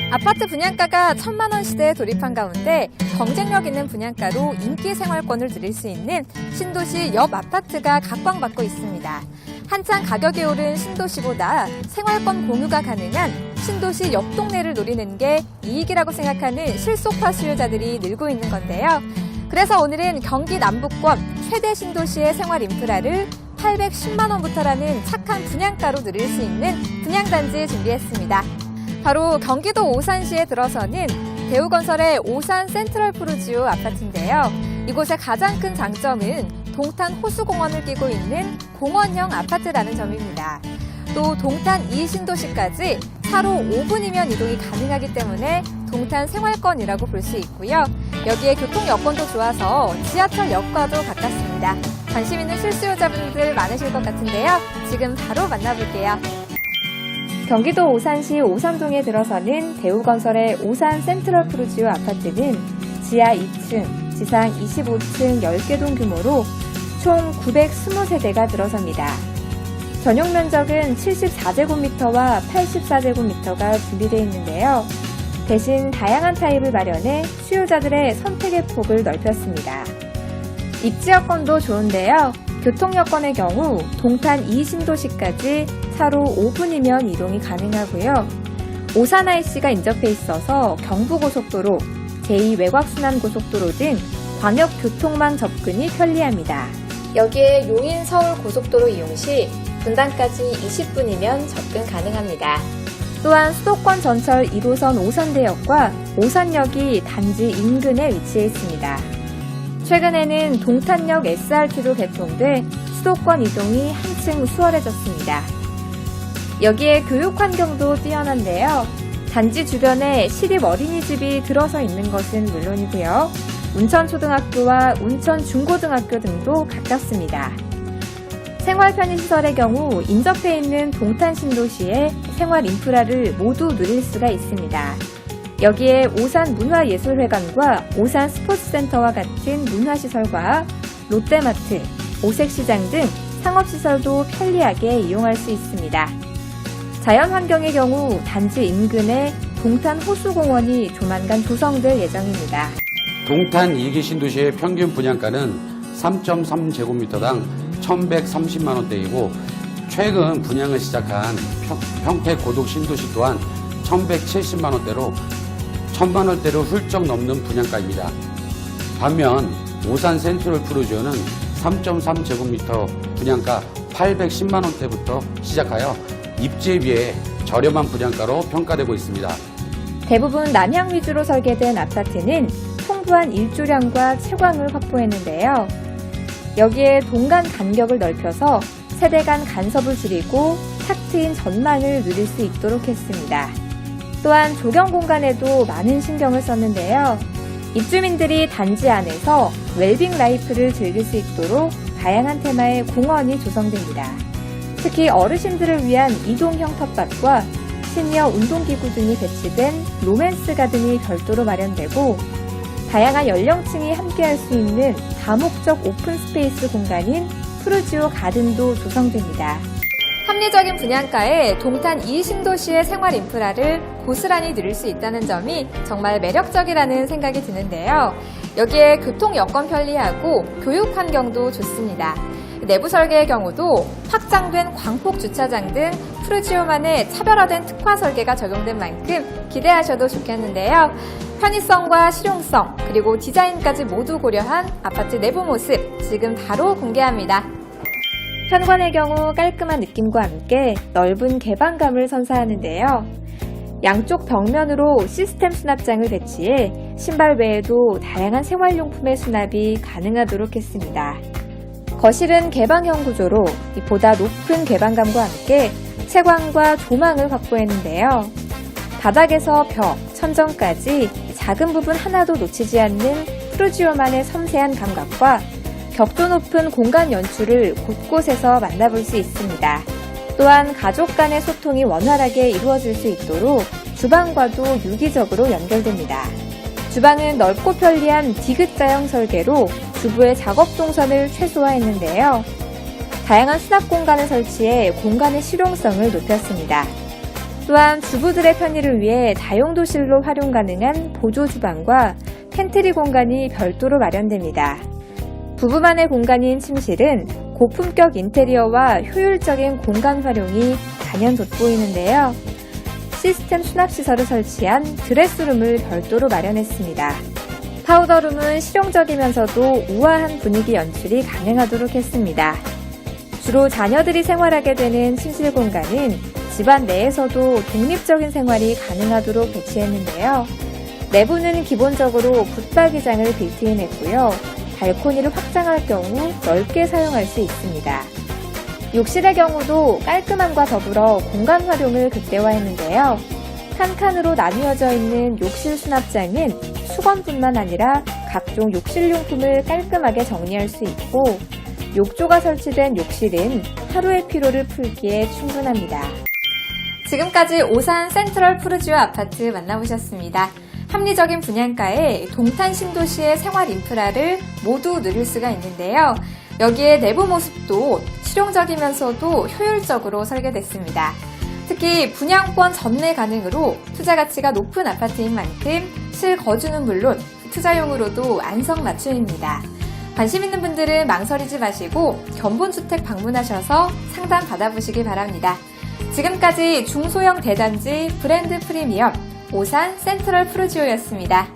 아파트 분양가가 1,000만 원 시대에 돌입한 가운데 경쟁력 있는 분양가로 인기 생활권을 누릴 수 있는 신도시 옆 아파트가 각광받고 있습니다. 한창 가격이 오른 신도시보다 생활권 공유가 가능한 신도시 옆 동네를 노리는 게 이익이라고 생각하는 실속파 수요자들이 늘고 있는 건데요. 그래서 오늘은 경기 남부권 최대 신도시의 생활 인프라를 810만 원부터라는 착한 분양가로 누릴 수 있는 분양단지 준비했습니다. 바로 경기도 오산시에 들어서는 대우건설의 오산 센트럴 푸르지오 아파트인데요. 이곳의 가장 큰 장점은 동탄 호수공원을 끼고 있는 공원형 아파트라는 점입니다. 또 동탄 2신도시까지 차로 5분이면 이동이 가능하기 때문에 동탄 생활권이라고 볼 수 있고요. 여기에 교통 여건도 좋아서 지하철역과도 가깝습니다. 관심 있는 실수요자분들 많으실 것 같은데요. 지금 바로 만나볼게요. 경기도 오산시 오산동에 들어서는 대우건설의 오산 센트럴 푸르지오 아파트는 지하 2층, 지상 25층 10개 동 규모로 총 920세대가 들어섭니다. 전용 면적은 74제곱미터와 84제곱미터가 분리되어 있는데요. 대신 다양한 타입을 마련해 수요자들의 선택의 폭을 넓혔습니다. 입지 여건도 좋은데요. 교통 여건의 경우 동탄 2신도시까지 차로 5분이면 이동이 가능하고요. 오산 IC가 인접해 있어서 경부고속도로, 제2외곽순환고속도로 등 광역교통망 접근이 편리합니다. 여기에 용인 서울고속도로 이용 시 분당까지 20분이면 접근 가능합니다. 또한 수도권 전철 1호선 오산대역과 오산역이 단지 인근에 위치해 있습니다. 최근에는 동탄역 SRT도 개통돼 수도권 이동이 한층 수월해졌습니다. 여기에 교육 환경도 뛰어난데요. 단지 주변에 시립 어린이집이 들어서 있는 것은 물론이고요. 운천초등학교와 운천중고등학교 등도 가깝습니다. 생활 편의시설의 경우 인접해 있는 동탄 신도시의 생활 인프라를 모두 누릴 수가 있습니다. 여기에 오산 문화예술회관과 오산 스포츠센터와 같은 문화시설과 롯데마트, 오색시장 등 상업시설도 편리하게 이용할 수 있습니다. 자연환경의 경우 단지 인근에 동탄 호수공원이 조만간 조성될 예정입니다. 동탄 2기 신도시의 평균 분양가는 3.3제곱미터당 1,130만원대이고 최근 분양을 시작한 평택 고덕 신도시 또한 1,170만원대로 1,000만원대를 훌쩍 넘는 분양가입니다. 반면 오산 센트럴 푸르지오는 3.3제곱미터 분양가 810만원대부터 시작하여 입지에 비해 저렴한 분양가로 평가되고 있습니다. 대부분 남향 위주로 설계된 아파트는 풍부한 일조량과 채광을 확보했는데요. 여기에 동간 간격을 넓혀서 세대 간 간섭을 줄이고 탁 트인 전망을 누릴 수 있도록 했습니다. 또한 조경 공간에도 많은 신경을 썼는데요. 입주민들이 단지 안에서 웰빙 라이프를 즐길 수 있도록 다양한 테마의 공원이 조성됩니다. 특히 어르신들을 위한 이동형 텃밭과 시니어 운동기구 등이 배치된 로맨스 가든이 별도로 마련되고 다양한 연령층이 함께할 수 있는 다목적 오픈 스페이스 공간인 푸르지오 가든도 조성됩니다. 합리적인 분양가에 동탄 2신도시의 생활 인프라를 고스란히 누릴 수 있다는 점이 정말 매력적이라는 생각이 드는데요. 여기에 교통 여건 편리하고 교육 환경도 좋습니다. 내부 설계의 경우도 확장된 광폭 주차장 등 푸르지오만의 차별화된 특화 설계가 적용된 만큼 기대하셔도 좋겠는데요. 편의성과 실용성 그리고 디자인까지 모두 고려한 아파트 내부 모습 지금 바로 공개합니다. 현관의 경우 깔끔한 느낌과 함께 넓은 개방감을 선사하는데요. 양쪽 벽면으로 시스템 수납장을 배치해 신발 외에도 다양한 생활용품의 수납이 가능하도록 했습니다. 거실은 개방형 구조로 보다 높은 개방감과 함께 채광과 조망을 확보했는데요. 바닥에서 벽, 천정까지 작은 부분 하나도 놓치지 않는 푸르지오만의 섬세한 감각과 격도 높은 공간 연출을 곳곳에서 만나볼 수 있습니다. 또한 가족 간의 소통이 원활하게 이루어질 수 있도록 주방과도 유기적으로 연결됩니다. 주방은 넓고 편리한 디귿자형 설계로 주부의 작업 동선을 최소화했는데요. 다양한 수납 공간을 설치해 공간의 실용성을 높였습니다. 또한 주부들의 편의를 위해 다용도실로 활용 가능한 보조 주방과 팬트리 공간이 별도로 마련됩니다. 부부만의 공간인 침실은 고품격 인테리어와 효율적인 공간 활용이 단연 돋보이는데요. 시스템 수납시설을 설치한 드레스룸을 별도로 마련했습니다. 파우더룸은 실용적이면서도 우아한 분위기 연출이 가능하도록 했습니다. 주로 자녀들이 생활하게 되는 침실 공간은 집안 내에서도 독립적인 생활이 가능하도록 배치했는데요. 내부는 기본적으로 붙박이장을 빌트인했고요. 발코니를 확장할 경우 넓게 사용할 수 있습니다. 욕실의 경우도 깔끔함과 더불어 공간 활용을 극대화했는데요. 한 칸으로 나뉘어져 있는 욕실 수납장은 수건뿐만 아니라 각종 욕실용품을 깔끔하게 정리할 수 있고, 욕조가 설치된 욕실은 하루의 피로를 풀기에 충분합니다. 지금까지 오산 센트럴 푸르지오 아파트 만나보셨습니다. 합리적인 분양가에 동탄 신도시의 생활 인프라를 모두 누릴 수가 있는데요. 여기에 내부 모습도 실용적이면서도 효율적으로 설계됐습니다. 특히 분양권 전매 가능으로 투자 가치가 높은 아파트인 만큼 실거주는 물론 투자용으로도 안성맞춤입니다. 관심 있는 분들은 망설이지 마시고 견본주택 방문하셔서 상담 받아보시기 바랍니다. 지금까지 중소형 대단지 브랜드 프리미엄 오산 센트럴 푸르지오였습니다.